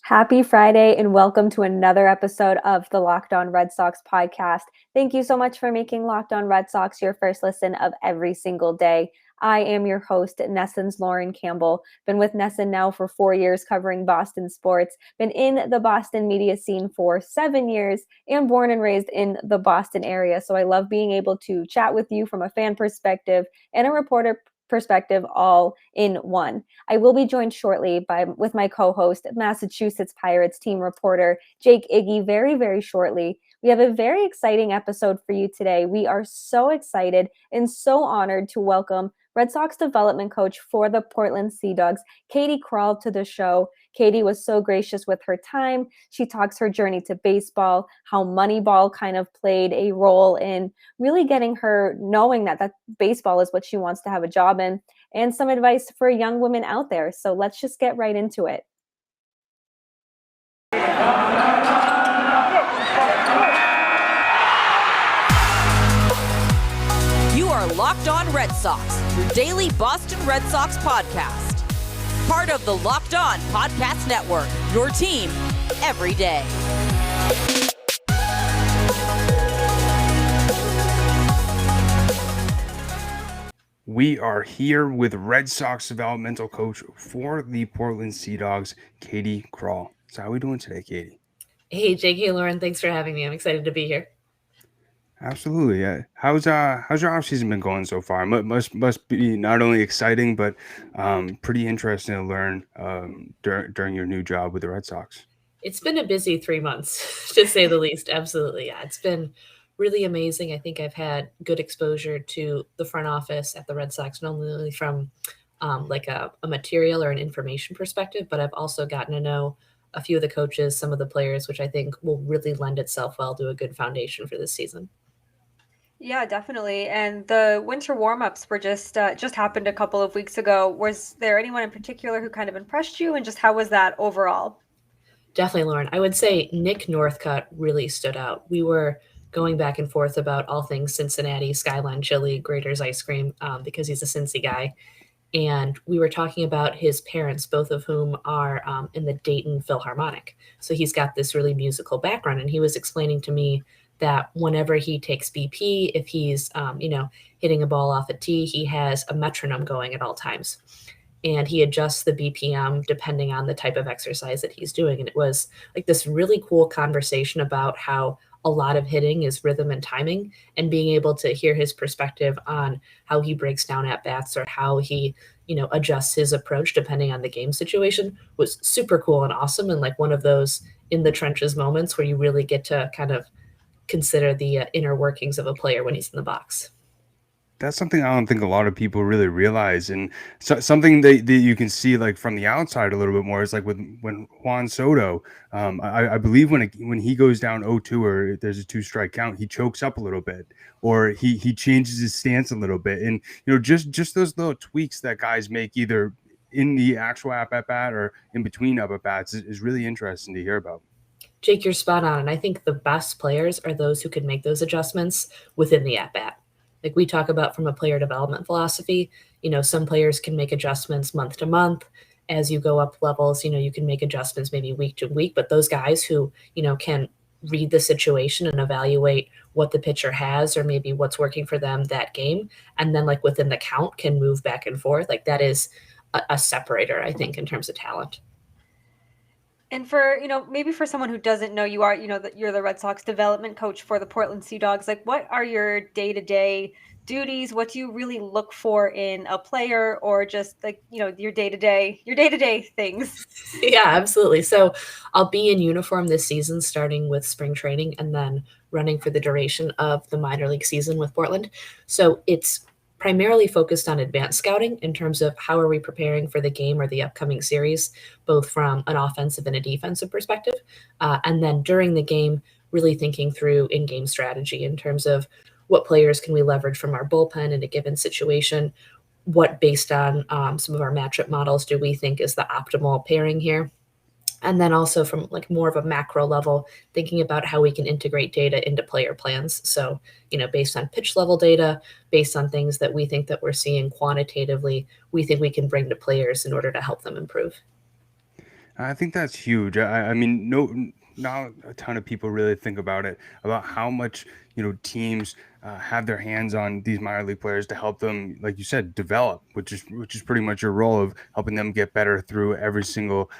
Happy Friday and welcome to another episode of the Locked On Red Sox podcast. Thank you so much for making Locked On Red Sox your first listen of every single day. I am your host, NESN's Lauren Campbell. Been with NESN now for 4 years covering Boston sports. Been in the Boston media scene for 7 years and born and raised in the Boston area. So I love being able to chat with you from a fan perspective and a reporter perspective all in one. I will be joined shortly with my co-host, Massachusetts Pirates team reporter Jake Iggy, very, very shortly. We have a very exciting episode for you today. We are so excited and so honored to welcome Red Sox development coach for the Portland Sea Dogs, Katie Krall, to the show. Katie was so gracious with her time. She talks her journey to baseball, how Moneyball kind of played a role in really getting her knowing that baseball is what she wants to have a job in, and some advice for young women out there. So let's just get right into it. You are Locked On Red Sox, your daily Boston Red Sox podcast. Part of the Locked On Podcast Network, your team every day. We are here with Red Sox developmental coach for the Portland Sea Dogs, Katie Krall. So how are we doing today, Katie? Hey, Jake. Hey, Lauren. Thanks for having me. I'm excited to be here. Absolutely. Yeah. How's your offseason been going so far? Must be not only exciting, but pretty interesting to learn during your new job with the Red Sox. It's been a busy 3 months, to say the least. Absolutely. Yeah, it's been really amazing. I think I've had good exposure to the front office at the Red Sox, not only from like a material or an information perspective, but I've also gotten to know a few of the coaches, some of the players, which I think will really lend itself well to a good foundation for this season. Yeah, definitely. And the winter warm-ups were just happened a couple of weeks ago. Was there anyone in particular who kind of impressed you, and just how was that overall? Definitely, Lauren. I would say Nick Northcutt really stood out. We were going back and forth about all things Cincinnati, Skyline Chili, Grater's Ice Cream, because he's a Cincy guy. And we were talking about his parents, both of whom are in the Dayton Philharmonic. So he's got this really musical background. And he was explaining to me that whenever he takes BP, if he's, hitting a ball off a tee, he has a metronome going at all times. And he adjusts the BPM depending on the type of exercise that he's doing. And it was like this really cool conversation about how a lot of hitting is rhythm and timing, and being able to hear his perspective on how he breaks down at bats or how he, adjusts his approach depending on the game situation was super cool and awesome. And like one of those in the trenches moments where you really get to kind of consider the inner workings of a player when he's in the box. That's something I don't think a lot of people really realize, and something that you can see like from the outside a little bit more is like when Juan Soto, I believe when he goes down 0-2 or there's a 2-strike count, he chokes up a little bit, or he changes his stance a little bit, and just those little tweaks that guys make either in the actual at bat or in between at bats is really interesting to hear about. Jake, you're spot on, and I think the best players are those who can make those adjustments within the at bat. Like we talk about from a player development philosophy, some players can make adjustments month to month. As you go up levels, you can make adjustments maybe week to week, but those guys who, can read the situation and evaluate what the pitcher has or maybe what's working for them that game, and then like within the count can move back and forth. Like that is a separator, I think, in terms of talent. And for, maybe for someone who doesn't know, that you're the Red Sox development coach for the Portland Sea Dogs. Like, what are your day-to-day duties? What do you really look for in a player, or just like, your day-to-day things? Yeah, absolutely. So I'll be in uniform this season, starting with spring training and then running for the duration of the minor league season with Portland. So it's primarily focused on advanced scouting in terms of how are we preparing for the game or the upcoming series, both from an offensive and a defensive perspective. And then during the game, really thinking through in-game strategy in terms of what players can we leverage from our bullpen in a given situation, what based on some of our matchup models do we think is the optimal pairing here. And then also from like more of a macro level, thinking about how we can integrate data into player plans. So, based on pitch level data, based on things that we think that we're seeing quantitatively, we think we can bring to players in order to help them improve. I think that's huge. I mean, not a ton of people really think about it, about how much, teams have their hands on these minor league players to help them, like you said, develop, which is pretty much your role of helping them get better through every single,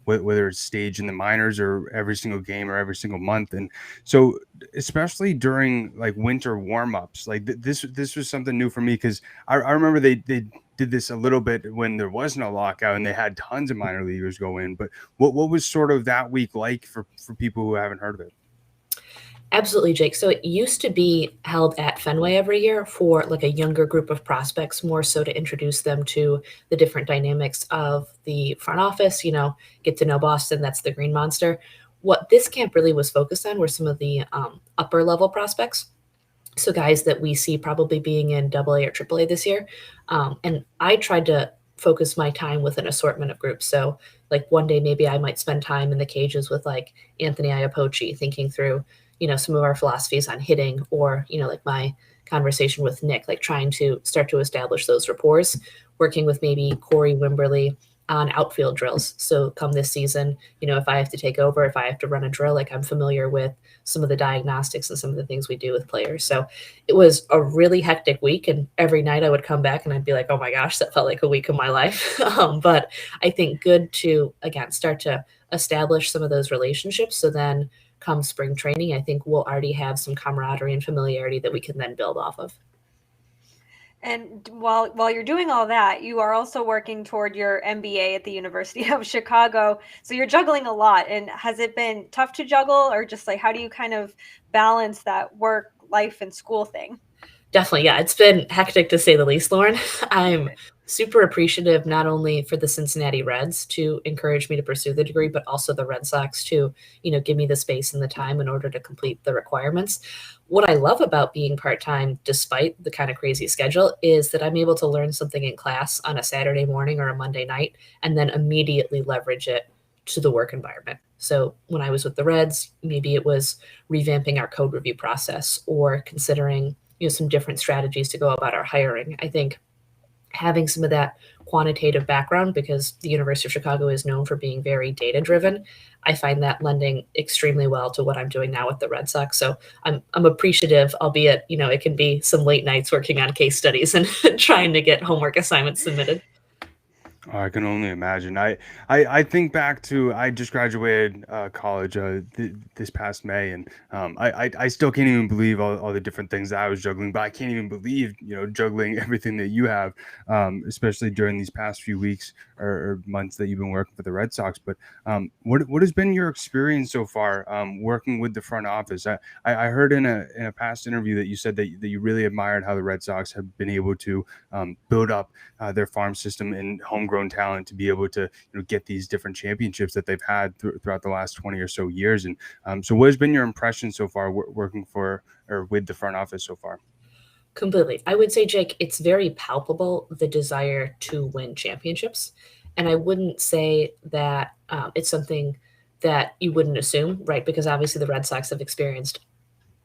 whether it's stage in the minors or every single game or every single month. And so, especially during like winter warmups, like this was something new for me, because I remember they did this a little bit when there was no lockout and they had tons of minor leaguers go in. But what was sort of that week like for people who haven't heard of it? Absolutely, Jake. So it used to be held at Fenway every year for like a younger group of prospects, more so to introduce them to the different dynamics of the front office, get to know Boston. That's the Green Monster. What this camp really was focused on were some of the upper level prospects. So guys that we see probably being in AA or AAA this year. And I tried to focus my time with an assortment of groups. So like one day, maybe I might spend time in the cages with like Anthony Iapoce, thinking through, some of our philosophies on hitting, or, like my conversation with Nick, like trying to start to establish those rapports, working with maybe Corey Wimberly on outfield drills. So come this season, if I have to take over, if I have to run a drill, like I'm familiar with some of the diagnostics and some of the things we do with players. So it was a really hectic week. And every night I would come back and I'd be like, oh my gosh, that felt like a week of my life. But I think good to, again, start to establish some of those relationships. So then come spring training, I think we'll already have some camaraderie and familiarity that we can then build off of. And while you're doing all that, you are also working toward your MBA at the University of Chicago. So you're juggling a lot. And has it been tough to juggle, or just like how do you kind of balance that work, life, and school thing? Definitely. Yeah. It's been hectic to say the least, Lauren. I'm super appreciative not only for the Cincinnati Reds to encourage me to pursue the degree, but also the Red Sox to, give me the space and the time in order to complete the requirements. What I love about being part-time, despite the kind of crazy schedule, is that I'm able to learn something in class on a Saturday morning or a Monday night, and then immediately leverage it to the work environment. So when I was with the Reds, maybe it was revamping our code review process or considering some different strategies to go about our hiring. I think having some of that quantitative background, because the University of Chicago is known for being very data driven, I find that lending extremely well to what I'm doing now with the Red Sox. So I'm appreciative, albeit, it can be some late nights working on case studies and trying to get homework assignments submitted. Oh, I can only imagine. I think back to, I just graduated college this past May, and I still can't even believe all the different things that I was juggling. But I can't even believe juggling everything that you have, especially during these past few weeks or months that you've been working for the Red Sox. But what has been your experience so far working with the front office? I heard in a past interview that you said that you really admired how the Red Sox have been able to build up their farm system and homegrown talent to be able to get these different championships that they've had throughout the last 20 or so years. And so what has been your impression so far working for or with the front office so far? Completely. I would say, Jake, it's very palpable, the desire to win championships. And I wouldn't say that it's something that you wouldn't assume, right? Because obviously the Red Sox have experienced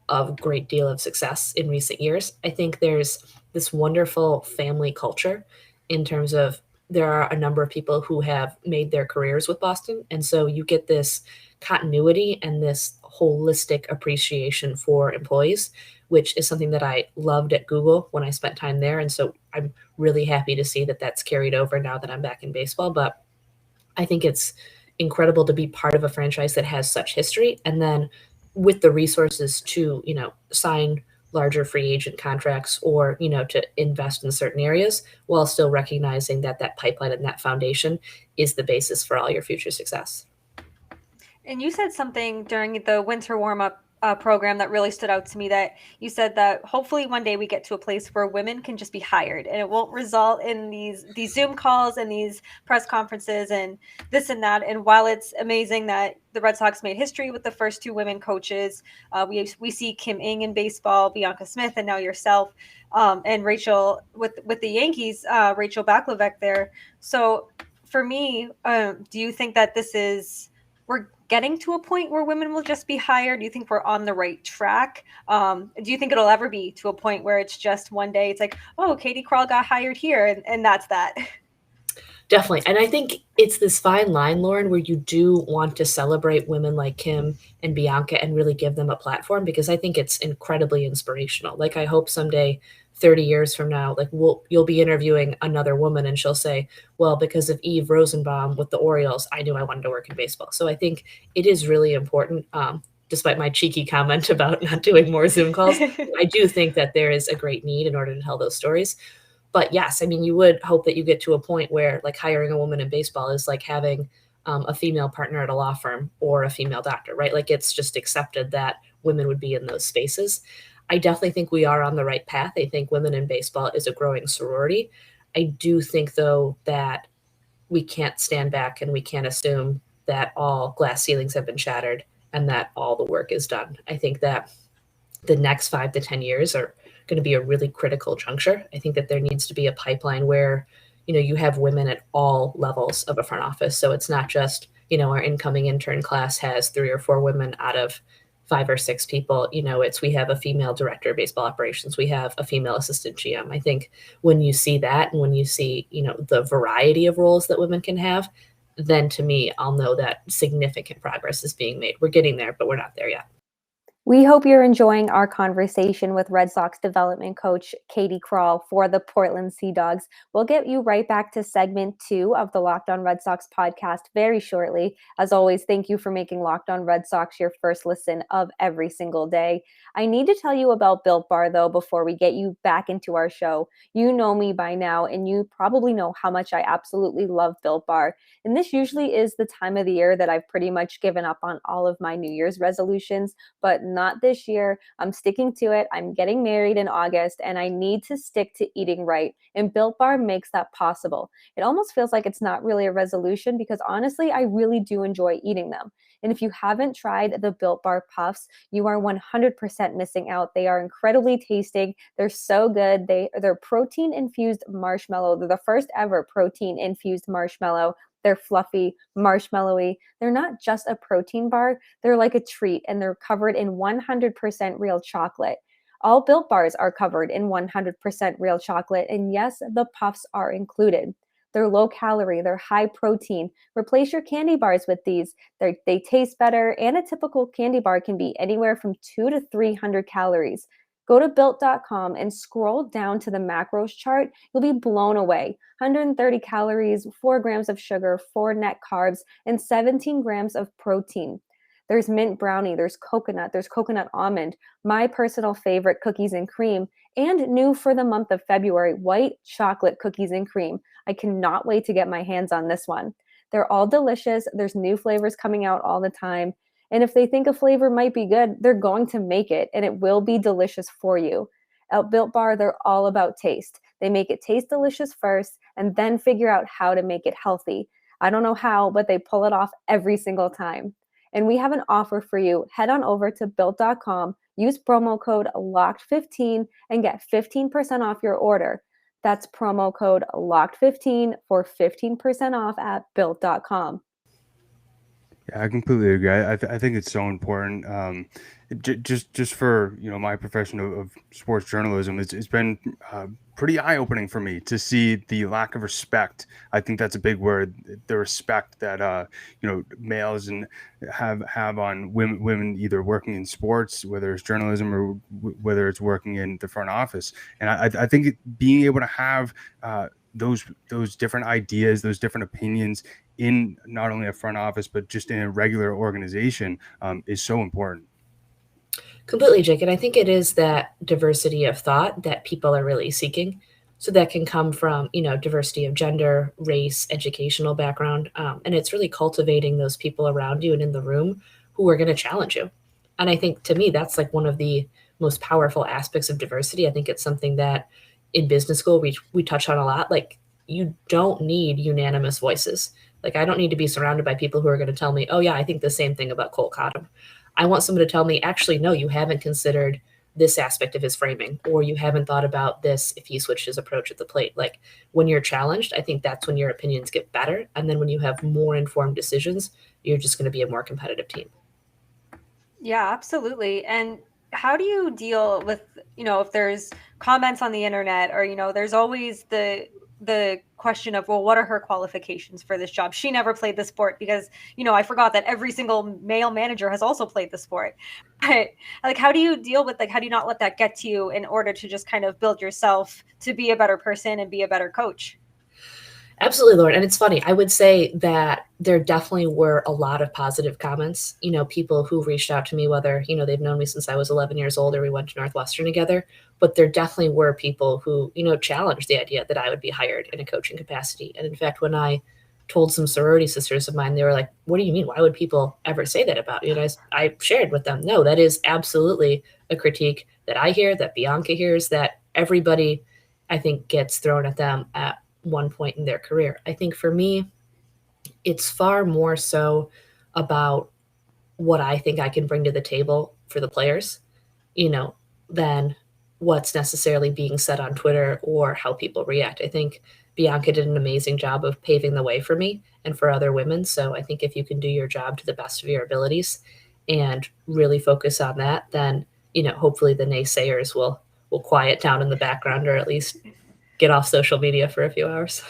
a great deal of success in recent years. I think there's this wonderful family culture in terms of there are a number of people who have made their careers with Boston. And so you get this continuity and this holistic appreciation for employees, which is something that I loved at Google when I spent time there. And so I'm really happy to see that that's carried over now that I'm back in baseball. But I think it's incredible to be part of a franchise that has such history, and then with the resources to, sign larger free agent contracts or, to invest in certain areas while still recognizing that that pipeline and that foundation is the basis for all your future success. And you said something during the winter warm-up program that really stood out to me, that you said that hopefully one day we get to a place where women can just be hired and it won't result in these Zoom calls and these press conferences and this and that. And while it's amazing that the Red Sox made history with the first 2 women coaches, we see Kim Ng in baseball, Bianca Smith, and now yourself, and Rachel with the Yankees, Rachel Baklovec there. So for me, do you think that we're getting to a point where women will just be hired? Do you think we're on the right track? Do you think it'll ever be to a point where it's just one day it's like, oh, Katie Krall got hired here and that's that? Definitely. And I think it's this fine line, Lauren, where you do want to celebrate women like Kim and Bianca and really give them a platform, because I think it's incredibly inspirational. Like, I hope someday, 30 years from now, like you'll be interviewing another woman and she'll say, well, because of Eve Rosenbaum with the Orioles, I knew I wanted to work in baseball. So I think it is really important. Despite my cheeky comment about not doing more Zoom calls, I do think that there is a great need in order to tell those stories. But yes, I mean, you would hope that you get to a point where, like, hiring a woman in baseball is like having a female partner at a law firm or a female doctor, right? Like, it's just accepted that women would be in those spaces. I definitely think we are on the right path. I think women in baseball is a growing sorority. I do think, though, that we can't stand back and we can't assume that all glass ceilings have been shattered and that all the work is done. I think that the next 5 to 10 years are going to be a really critical juncture. I think that there needs to be a pipeline where, you have women at all levels of a front office. So it's not just, our incoming intern class has 3 or 4 women out of 5 or 6 people. We have a female director of baseball operations. We have a female assistant GM. I think when you see that, and when you see, the variety of roles that women can have, then to me, I'll know that significant progress is being made. We're getting there, but we're not there yet. We hope you're enjoying our conversation with Red Sox development coach Katie Krall for the Portland Sea Dogs. We'll get you right back to segment 2 of the Locked On Red Sox podcast very shortly. As always, thank you for making Locked On Red Sox your first listen of every single day. I need to tell you about Built Bar, though, before we get you back into our show. You know me by now, and you probably know how much I absolutely love Built Bar. And this usually is the time of the year that I've pretty much given up on all of my New Year's resolutions, but not this year. I'm sticking to it. I'm getting married in August and I need to stick to eating right. And Built Bar makes that possible. It almost feels like it's not really a resolution because honestly, I really do enjoy eating them. And if you haven't tried the Built Bar Puffs, you are 100% missing out. They are incredibly tasting. They're so good. They're protein infused marshmallow. They're the first ever protein infused marshmallow. They're fluffy, marshmallowy. They're not just a protein bar. They're like a treat, and they're covered in 100% real chocolate. All Built Bars are covered in 100% real chocolate, and yes, the puffs are included. They're low calorie, they're high protein. Replace your candy bars with these. They taste better, and a typical candy bar can be anywhere from 200 to 300 calories. Go to built.com and scroll down to the macros chart. You'll be blown away. 130 calories, 4 grams of sugar, 4 net carbs, and 17 grams of protein. There's mint brownie, there's coconut almond, my personal favorite, cookies and cream, and new for the month of February, white chocolate cookies and cream. I cannot wait to get my hands on this one. They're all delicious. There's new flavors coming out all the time. And if they think a flavor might be good, they're going to make it, and it will be delicious for you. At Built Bar, they're all about taste. They make it taste delicious first and then figure out how to make it healthy. I don't know how, but they pull it off every single time. And we have an offer for you. Head on over to built.com, use promo code LOCKED15 and get 15% off your order. That's promo code LOCKED15 for 15% off at built.com. Yeah, I completely agree. I think it's so important. Just for my profession of sports journalism, it's been pretty eye opening for me to see the lack of respect. I think that's a big word. The respect that males and have on women either working in sports, whether it's journalism or whether it's working in the front office. And I think being able to have those different ideas, those different opinions in not only a front office, but just in a regular organization is so important. Completely, Jake. And I think it is that diversity of thought that people are really seeking. So that can come from, diversity of gender, race, educational background. And it's really cultivating those people around you and in the room who are going to challenge you. And I think, to me, that's like one of the most powerful aspects of diversity. I think it's something that in business school we touch on a lot. Like, you don't need unanimous voices. Like, I don't need to be surrounded by people who are going to tell me, oh yeah, I think the same thing about Cole Cottom. I want someone to tell me, actually, no, you haven't considered this aspect of his framing, or you haven't thought about this if he switched his approach at the plate. Like, when you're challenged, I think that's when your opinions get better. And then when you have more informed decisions, you're just going to be a more competitive team. Yeah, absolutely. And how do you deal with, if there's comments on the internet or, there's always the question of, well, what are her qualifications for this job? She never played the sport because, I forgot that every single male manager has also played the sport. But like, how do you deal with, like, how do you not let that get to you in order to just kind of build yourself to be a better person and be a better coach? Absolutely, Lauren. And it's funny. I would say that there definitely were a lot of positive comments, people who reached out to me, whether, they've known me since I was 11 years old or we went to Northwestern together. But there definitely were people who, challenged the idea that I would be hired in a coaching capacity. And in fact, when I told some sorority sisters of mine, they were like, what do you mean? Why would people ever say that about you? And I shared with them, no, that is absolutely a critique that I hear, that Bianca hears, that everybody, I think, gets thrown at them at one point in their career. I think for me, it's far more so about what I think I can bring to the table for the players, than what's necessarily being said on Twitter or how people react. I think Bianca did an amazing job of paving the way for me and for other women. So I think if you can do your job to the best of your abilities and really focus on that, then, hopefully the naysayers will quiet down in the background, or at least get off social media for a few hours.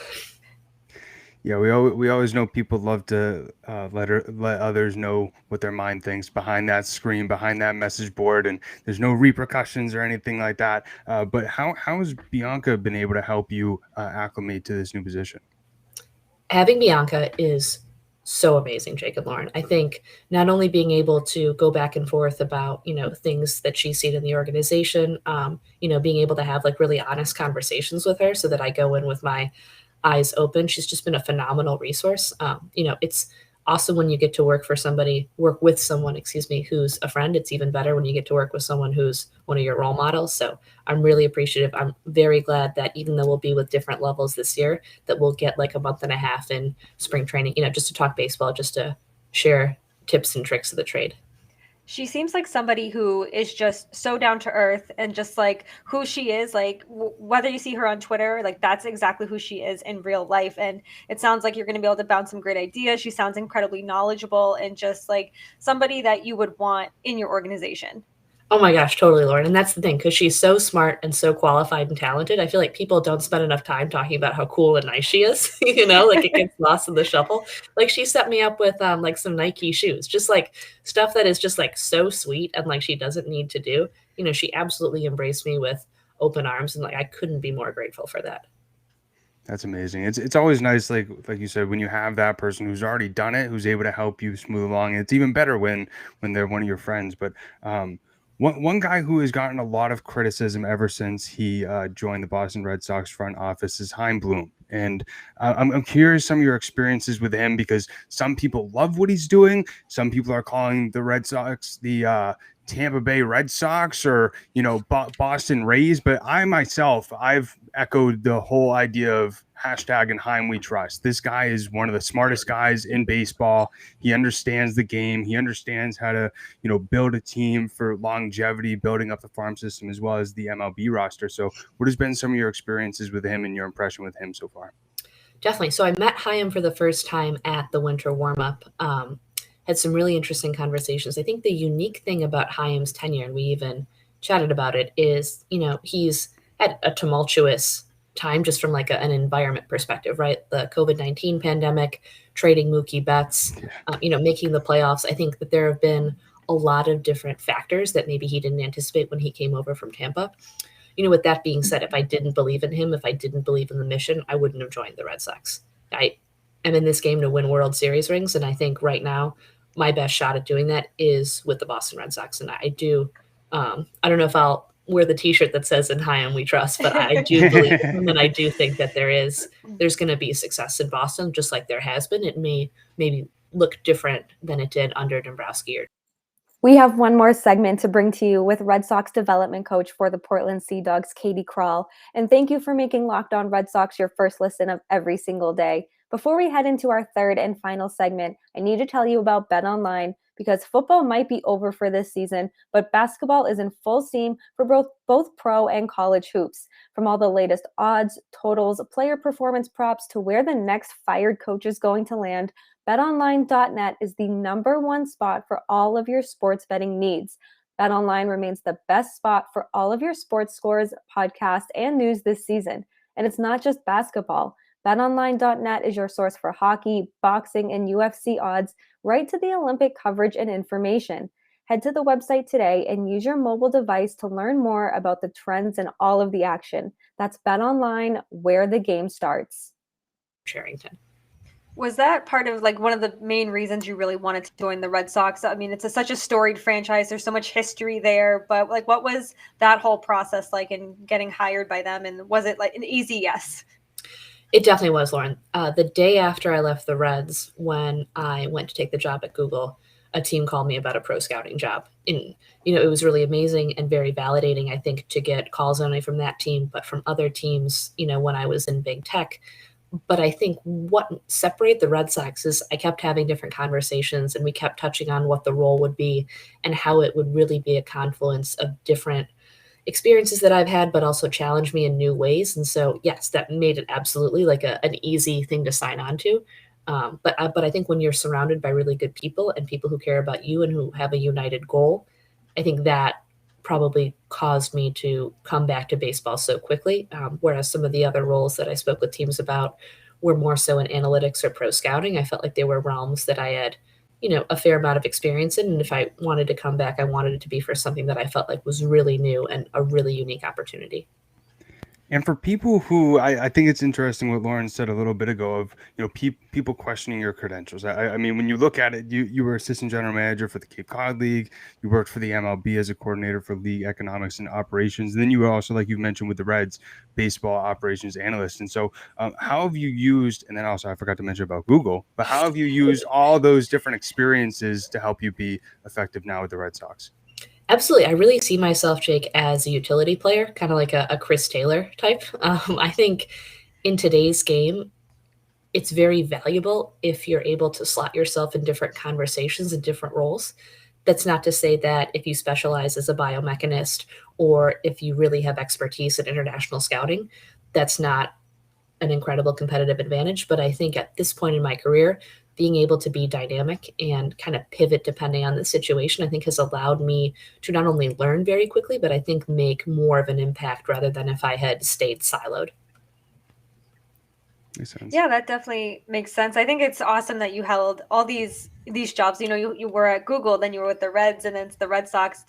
Yeah, we always know people love to let others know what their mind thinks behind that screen, behind that message board, and there's no repercussions or anything like that. But how has Bianca been able to help you acclimate to this new position? Having Bianca is so amazing, Jake and Lauren. I think not only being able to go back and forth about, things that she's seen in the organization, being able to have like really honest conversations with her so that I go in with my eyes open. She's just been a phenomenal resource. It's awesome when you get to work with someone, who's a friend. It's even better when you get to work with someone who's one of your role models. So I'm really appreciative. I'm very glad that even though we'll be with different levels this year, that we'll get like a month and a half in spring training, just to talk baseball, just to share tips and tricks of the trade. She seems like somebody who is just so down to earth and just like who she is, like whether you see her on Twitter, like that's exactly who she is in real life. And it sounds like you're going to be able to bounce some great ideas. She sounds incredibly knowledgeable and just like somebody that you would want in your organization. Oh my gosh, totally, Lauren. And that's the thing, because she's so smart and so qualified and talented. I feel like people don't spend enough time talking about how cool and nice she is, like it gets lost in the shuffle. Like she set me up with like some Nike shoes, just like stuff that is just like so sweet and like she doesn't need to do. She absolutely embraced me with open arms, and like I couldn't be more grateful for that. That's amazing. It's always nice, like you said, when you have that person who's already done it, who's able to help you smooth along. It's even better when they're one of your friends. But one guy who has gotten a lot of criticism ever since he joined the Boston Red Sox front office is Chaim Bloom. And I'm curious some of your experiences with him, because some people love what he's doing. Some people are calling the Red Sox the Tampa Bay Red Sox, or Boston Rays. But I've echoed the whole idea of hashtag and Chaim we trust. This guy is one of the smartest guys in baseball. He understands the game. He understands how to build a team for longevity, building up the farm system as well as the MLB roster. So what has been some of your experiences with him and your impression with him so far? Definitely. So I met Chaim for the first time at the winter warm-up. Had some really interesting conversations. I think the unique thing about Chaim's tenure, and we even chatted about it, is, he's had a tumultuous time just from like an environment perspective, right? The COVID-19 pandemic, trading Mookie Betts, making the playoffs. I think that there have been a lot of different factors that maybe he didn't anticipate when he came over from Tampa. With that being said, if I didn't believe in him, if I didn't believe in the mission, I wouldn't have joined the Red Sox. I am in this game to win World Series rings, and I think right now my best shot at doing that is with the Boston Red Sox. And I do, I don't know if I'll wear the t-shirt that says "In Chaim we trust," but I do believe in him, and I do think that there's going to be success in Boston, just like there has been. It may maybe look different than it did under Dombrowski. We have one more segment to bring to you with Red Sox development coach for the Portland Sea Dogs, Katie Krall. And thank you for making Locked On Red Sox your first listen of every single day. Before we head into our third and final segment, I need to tell you about BetOnline, because football might be over for this season, but basketball is in full steam for both pro and college hoops. From all the latest odds, totals, player performance props to where the next fired coach is going to land, BetOnline.net is the #1 spot for all of your sports betting needs. BetOnline remains the best spot for all of your sports scores, podcasts, and news this season. And it's not just basketball. BetOnline.net is your source for hockey, boxing, and UFC odds, right to the Olympic coverage and information. Head to the website today and use your mobile device to learn more about the trends and all of the action. That's BetOnline, where the game starts. Sherrington. Was that part of like one of the main reasons you really wanted to join the Red Sox? I mean, it's such a storied franchise. There's so much history there, but like, what was that whole process like in getting hired by them? And was it like an easy yes? It definitely was, Lauren. The day after I left the Reds, when I went to take the job at Google, a team called me about a pro scouting job. And, it was really amazing and very validating, I think, to get calls not only from that team, but from other teams, when I was in big tech. But I think what separated the Red Sox is I kept having different conversations and we kept touching on what the role would be and how it would really be a confluence of different experiences that I've had, but also challenge me in new ways. And so, yes, that made it absolutely like an easy thing to sign on to. But I think when you're surrounded by really good people and people who care about you and who have a united goal, I think that probably caused me to come back to baseball so quickly. Whereas some of the other roles that I spoke with teams about were more so in analytics or pro scouting. I felt like they were realms that I had a fair amount of experience in. And if I wanted to come back, I wanted it to be for something that I felt like was really new and a really unique opportunity. And for people who, I think it's interesting what Lauren said a little bit ago of, people questioning your credentials. I mean, when you look at it, you were assistant general manager for the Cape Cod League. You worked for the MLB as a coordinator for league economics and operations. And then you were also, like you mentioned with the Reds, baseball operations analyst. And so how have you used, and then also I forgot to mention about Google, but how have you used all those different experiences to help you be effective now with the Red Sox? Absolutely. I really see myself, Jake, as a utility player, kind of like a Chris Taylor type. I think in today's game, it's very valuable if you're able to slot yourself in different conversations and different roles. That's not to say that if you specialize as a biomechanist or if you really have expertise in international scouting, that's not an incredible competitive advantage. But I think at this point in my career, being able to be dynamic and kind of pivot depending on the situation, I think has allowed me to not only learn very quickly, but I think make more of an impact rather than if I had stayed siloed. Makes sense. Yeah, that definitely makes sense. I think it's awesome that you held all these jobs. You were at Google, then you were with the Reds, and then it's the Red Sox.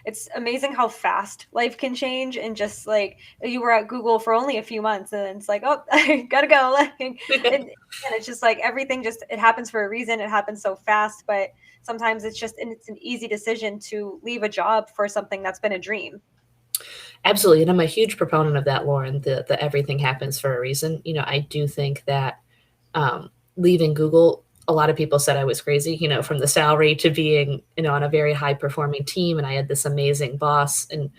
It's amazing how fast life can change. And just like you were at Google for only a few months, and then it's like, oh, I gotta go. and it's just like everything it happens for a reason. It happens so fast, but sometimes it's an easy decision to leave a job for something that's been a dream. Absolutely. And I'm a huge proponent of that, Lauren, the everything happens for a reason. I do think that leaving Google, a lot of people said I was crazy, from the salary to being, on a very high performing team. And I had this amazing boss and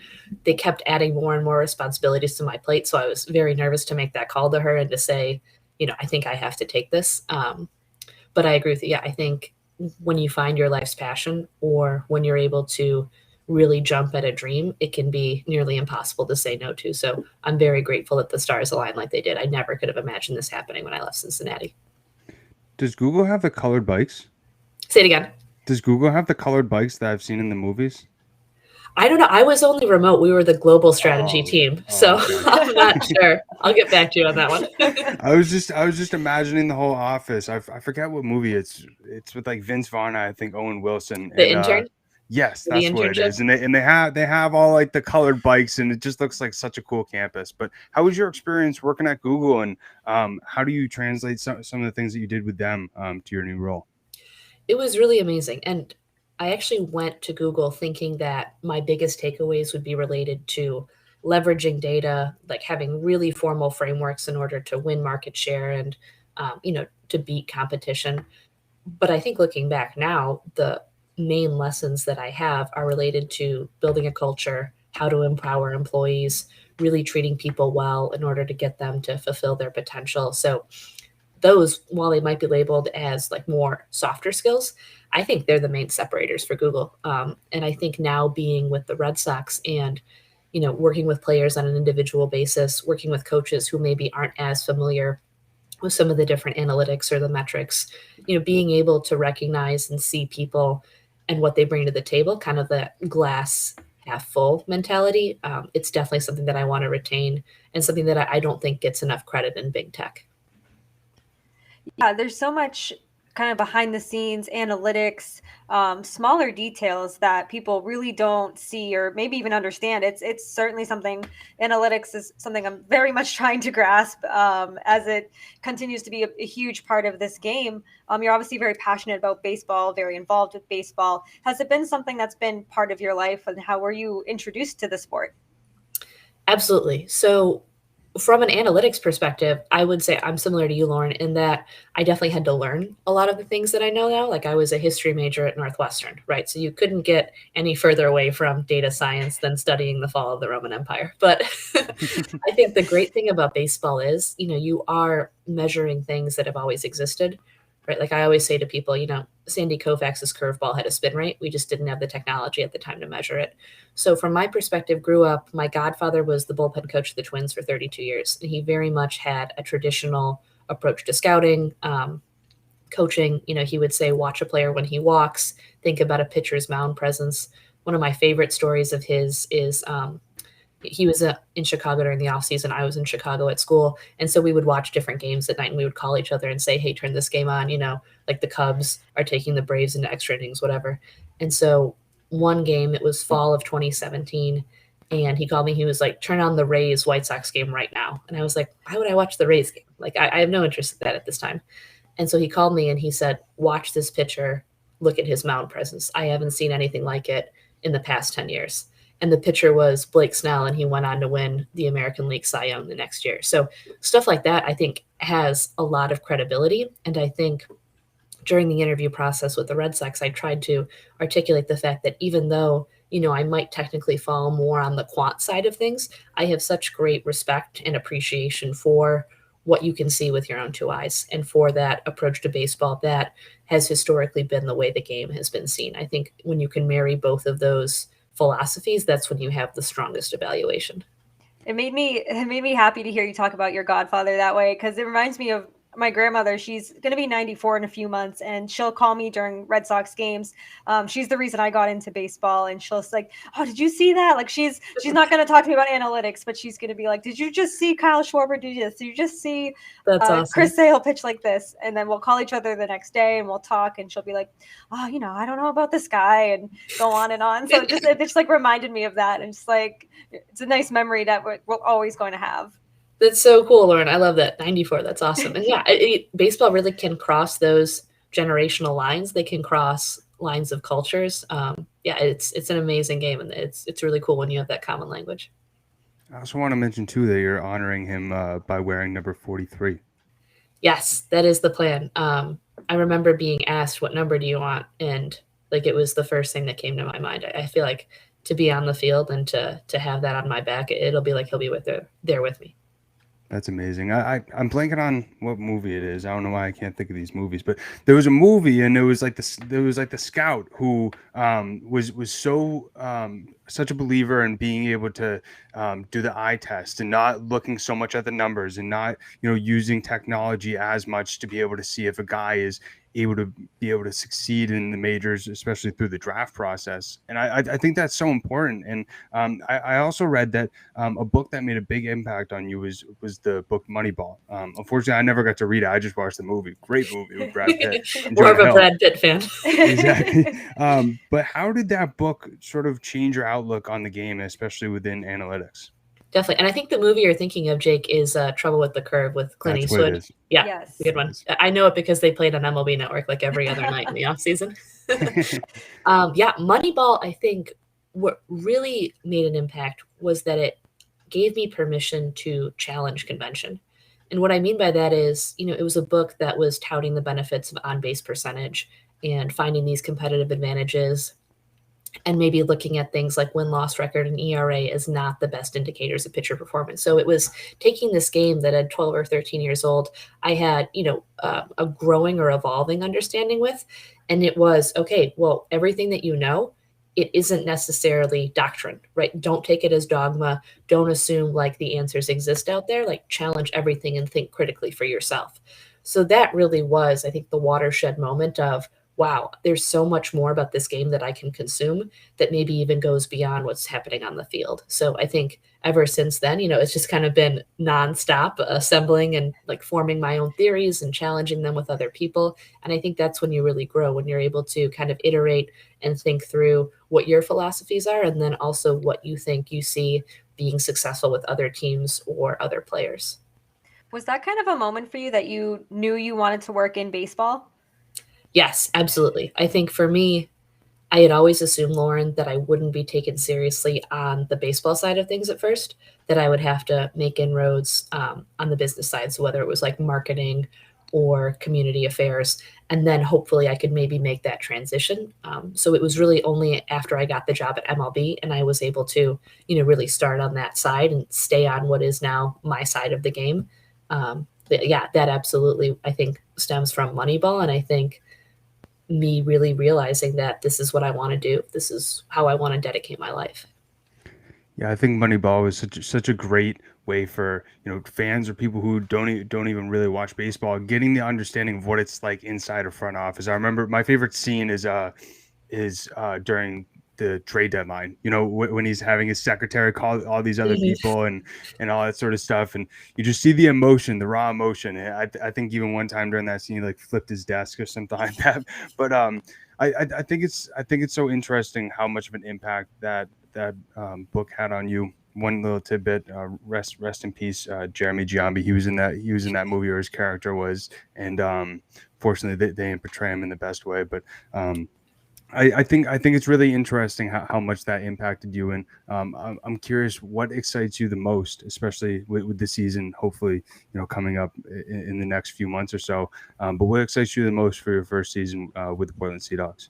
they kept adding more and more responsibilities to my plate. So I was very nervous to make that call to her and to say, I think I have to take this. But I agree with you. Yeah, I think when you find your life's passion or when you're able to really jump at a dream, it can be nearly impossible to say no to. So I'm very grateful that the stars aligned like they did. I never could have imagined this happening when I left Cincinnati. Does Google have the colored bikes? Say it again. Does Google have the colored bikes that I've seen in the movies? I don't know. I was only remote. We were the global strategy team. So okay. I'm not sure. I'll get back to you on that one. I was just imagining the whole office. I forget what movie it's with like Vince Vaughn, I think Owen Wilson. The Intern? Yes, that's what it is. And they have all like the colored bikes and it just looks like such a cool campus. But how was your experience working at Google and how do you translate some of the things that you did with them to your new role? It was really amazing. And I actually went to Google thinking that my biggest takeaways would be related to leveraging data, like having really formal frameworks in order to win market share and, to beat competition. But I think looking back now, the main lessons that I have are related to building a culture, how to empower employees, really treating people well in order to get them to fulfill their potential. So those, while they might be labeled as like more softer skills, I think they're the main separators for Google. And I think now being with the Red Sox and, working with players on an individual basis, working with coaches who maybe aren't as familiar with some of the different analytics or the metrics, being able to recognize and see people and what they bring to the table, kind of the glass half full mentality. It's definitely something that I want to retain and something that I don't think gets enough credit in big tech. Yeah, there's so much kind of behind the scenes analytics, smaller details that people really don't see or maybe even understand. It's certainly something. Analytics is something I'm very much trying to grasp, as it continues to be a huge part of this game. You're obviously very passionate about baseball, very involved with baseball. Has it been something that's been part of your life, and how were you introduced to the sport? Absolutely. So from an analytics perspective, I would say I'm similar to you, Lauren, in that I definitely had to learn a lot of the things that I know now. Like I was a history major at Northwestern, right? So you couldn't get any further away from data science than studying the fall of the Roman Empire. But I think the great thing about baseball is, you are measuring things that have always existed, right? Like I always say to people, Sandy Koufax's curveball had a spin rate. We just didn't have the technology at the time to measure it. So from my perspective, grew up, my godfather was the bullpen coach of the Twins for 32 years. And he very much had a traditional approach to scouting, coaching. He would say, watch a player when he walks, think about a pitcher's mound presence. One of my favorite stories of his is he was in Chicago during the offseason. I was in Chicago at school. And so we would watch different games at night and we would call each other and say, hey, turn this game on. Like the Cubs are taking the Braves into extra innings, whatever. And so one game, it was fall of 2017. And he called me. He was like, turn on the Rays White Sox game right now. And I was like, why would I watch the Rays game? Like, I have no interest in that at this time. And so he called me and he said, watch this pitcher, look at his mound presence. I haven't seen anything like it in the past 10 years. And the pitcher was Blake Snell, and he went on to win the American League Cy Young the next year. So stuff like that, I think, has a lot of credibility. And I think during the interview process with the Red Sox, I tried to articulate the fact that even though, I might technically fall more on the quant side of things, I have such great respect and appreciation for what you can see with your own two eyes and for that approach to baseball that has historically been the way the game has been seen. I think when you can marry both of those philosophies, that's when you have the strongest evaluation. It made me happy to hear you talk about your godfather that way, because it reminds me of my grandmother. She's going to be 94 in a few months, and she'll call me during Red Sox games. She's the reason I got into baseball, and she'll like, oh, did you see that? Like she's not going to talk to me about analytics, but she's going to be like, did you just see Kyle Schwarber do this? Did you just see awesome. Chris Sale pitch like this? And then we'll call each other the next day and we'll talk, and she'll be like, oh, I don't know about this guy, and go on and on. So it just like reminded me of that, and just like it's a nice memory that we're always going to have. That's so cool, Lauren. I love that. 94. That's awesome. And yeah, baseball really can cross those generational lines. They can cross lines of cultures. It's an amazing game, and it's really cool when you have that common language. I also want to mention too that you're honoring him by wearing number 43. Yes, that is the plan. I remember being asked, what number do you want? And like, it was the first thing that came to my mind. I feel like to be on the field and to have that on my back, it'll be like he'll be there with me. That's amazing. I'm blanking on what movie it is. I don't know why I can't think of these movies, but there was a movie, and there was like the scout who was so such a believer in being able to do the eye test and not looking so much at the numbers and not using technology as much to be able to see if a guy is able to succeed in the majors, especially through the draft process. And I think that's so important. And I also read that a book that made a big impact on you was the book Moneyball. Unfortunately, I never got to read it. I just watched the movie. Great movie with Brad Pitt. More of a Brad Pitt fan. Exactly. But how did that book sort of change your outlook on the game, especially within analytics? Definitely. And I think the movie you're thinking of, Jake, is Trouble with the Curve with Clint Eastwood. Yeah, yes. Good one. I know it because they played on MLB Network like every other night in the offseason. Moneyball, I think what really made an impact was that it gave me permission to challenge convention. And what I mean by that is, it was a book that was touting the benefits of on-base percentage and finding these competitive advantages, and maybe looking at things like win-loss record and ERA as not the best indicators of pitcher performance. So it was taking this game that at 12 or 13 years old, I had, a growing or evolving understanding with. And it was, okay, well, everything that it isn't necessarily doctrine, right? Don't take it as dogma. Don't assume like the answers exist out there, like challenge everything and think critically for yourself. So that really was, I think, the watershed moment of wow, there's so much more about this game that I can consume that maybe even goes beyond what's happening on the field. So I think ever since then, it's just kind of been nonstop assembling and like forming my own theories and challenging them with other people. And I think that's when you really grow, when you're able to kind of iterate and think through what your philosophies are, and then also what you think you see being successful with other teams or other players. Was that kind of a moment for you that you knew you wanted to work in baseball? Yes, absolutely. I think for me, I had always assumed, Lauren, that I wouldn't be taken seriously on the baseball side of things at first, that I would have to make inroads on the business side. So whether it was like marketing or community affairs, and then hopefully I could maybe make that transition. So it was really only after I got the job at MLB and I was able to, really start on that side and stay on what is now my side of the game. That absolutely, I think, stems from Moneyball. And I think me really realizing that this is what I want to do. This is how I want to dedicate my life. Yeah, I think Moneyball was such a great way for fans or people who don't even really watch baseball getting the understanding of what it's like inside a front office. I remember my favorite scene is during the trade deadline. When he's having his secretary call all these other people and all that sort of stuff, and you just see the emotion, the raw emotion. And I think even one time during that scene, he like flipped his desk or something like that. But I think it's so interesting how much of an impact that book had on you. One little tidbit, rest in peace, Jeremy Giambi. He was in that movie, or his character was, and fortunately they didn't portray him in the best way. But I think it's really interesting how much that impacted you, and I'm curious what excites you the most, especially with the season hopefully coming up in the next few months or so. But what excites you the most for your first season with the Portland Sea Dogs?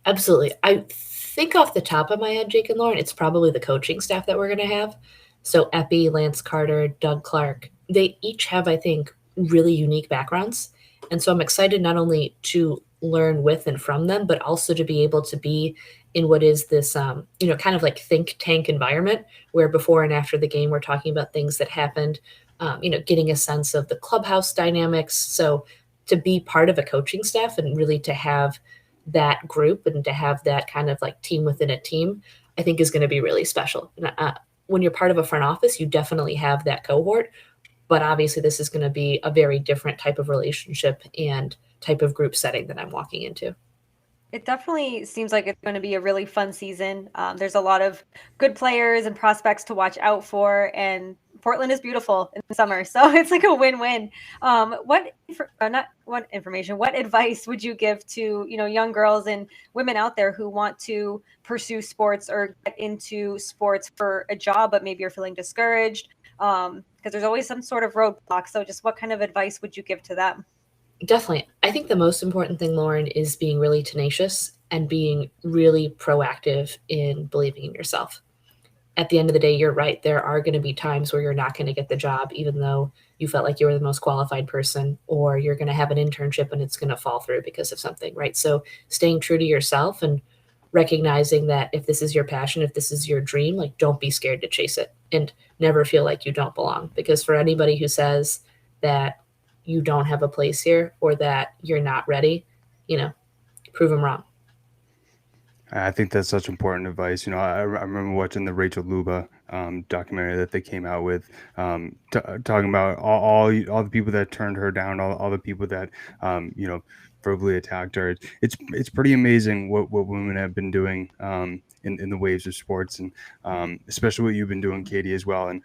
Absolutely. I think off the top of my head, Jake and Lauren, it's probably the coaching staff that we're going to have. So Epi, Lance Carter, Doug Clark, they each have, I think, really unique backgrounds. And so I'm excited not only to learn with and from them, but also to be able to be in what is this, kind of like think tank environment where before and after the game, we're talking about things that happened, getting a sense of the clubhouse dynamics. So to be part of a coaching staff and really to have that group and to have that kind of like team within a team, I think is going to be really special. When you're part of a front office, you definitely have that cohort, but obviously this is going to be a very different type of relationship and type of group setting that I'm walking into. It definitely seems like it's going to be a really fun season. There's a lot of good players and prospects to watch out for, and Portland is beautiful in the summer, so it's like a win-win. What advice would you give to young girls and women out there who want to pursue sports or get into sports for a job, but maybe you're feeling discouraged? Because there's always some sort of roadblock. So just what kind of advice would you give to them? Definitely. I think the most important thing, Lauren, is being really tenacious and being really proactive in believing in yourself. At the end of the day, you're right. There are going to be times where you're not going to get the job, even though you felt like you were the most qualified person, or you're going to have an internship and it's going to fall through because of something, right? So staying true to yourself and recognizing that if this is your passion, if this is your dream, like don't be scared to chase it and never feel like you don't belong. Because for anybody who says that you don't have a place here or that you're not ready, prove them wrong. I think that's such important advice. I remember watching the Rachel Luba documentary that they came out with, talking about all the people that turned her down, all the people that verbally attacked her. It's pretty amazing what women have been doing in the waves of sports, and especially what you've been doing, Katie, as well. And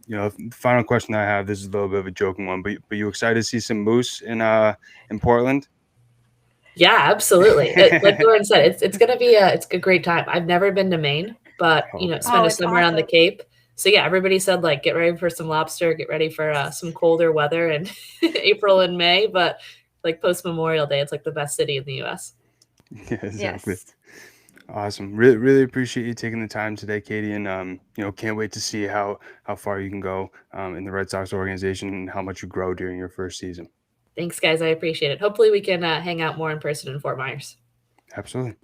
the final question I have, this is a little bit of a joking one, but you excited to see some moose in Portland? Yeah, absolutely. Like Lauren said, it's going to be it's a great time. I've never been to Maine, but spent a summer on the Cape. So yeah, everybody said like, get ready for some lobster, get ready for some colder weather in April and May. But like post Memorial Day, it's like the best city in the U.S. Yeah, exactly. Yes. Awesome. Really, really appreciate you taking the time today, Katie, and can't wait to see how far you can go in the Red Sox organization and how much you grow during your first season. Thanks, guys. I appreciate it. Hopefully we can hang out more in person in Fort Myers. Absolutely.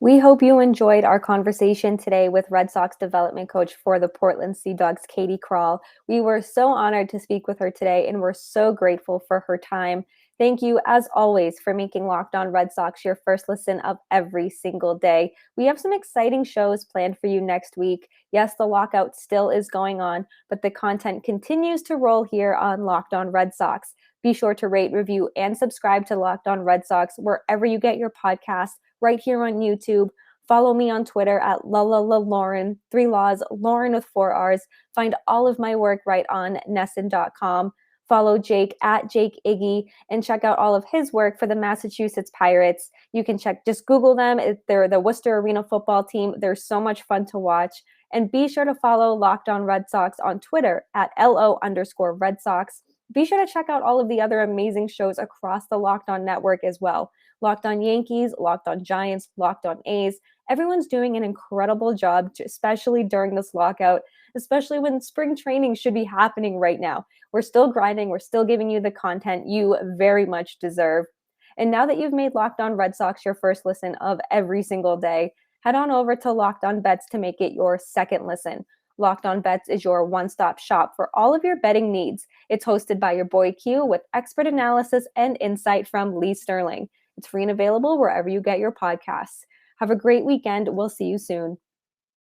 We hope you enjoyed our conversation today with Red Sox development coach for the Portland Sea Dogs, Katie Krall. We were so honored to speak with her today, and we're so grateful for her time. Thank you, as always, for making Locked On Red Sox your first listen of every single day. We have some exciting shows planned for you next week. Yes, the lockout still is going on, but the content continues to roll here on Locked On Red Sox. Be sure to rate, review, and subscribe to Locked On Red Sox wherever you get your podcasts, right here on YouTube. Follow me on Twitter at Lauren, 3 Laws, Lauren with 4 R's. Find all of my work right on NESN.com. Follow Jake at Jake Iggy and check out all of his work for the Massachusetts Pirates. You can just Google them. They're the Worcester Arena football team. They're so much fun to watch. And be sure to follow Locked On Red Sox on Twitter at LO_Red Sox. Be sure to check out all of the other amazing shows across the Locked On network as well. Locked On Yankees, Locked On Giants, Locked On A's. Everyone's doing an incredible job, especially during this lockout, especially when spring training should be happening right now. We're still grinding. We're still giving you the content you very much deserve. And now that you've made Locked On Red Sox your first listen of every single day, head on over to Locked On Bets to make it your second listen. Locked On Bets is your one-stop shop for all of your betting needs. It's hosted by your boy Q with expert analysis and insight from Lee Sterling. It's free and available wherever you get your podcasts. Have a great weekend. We'll see you soon.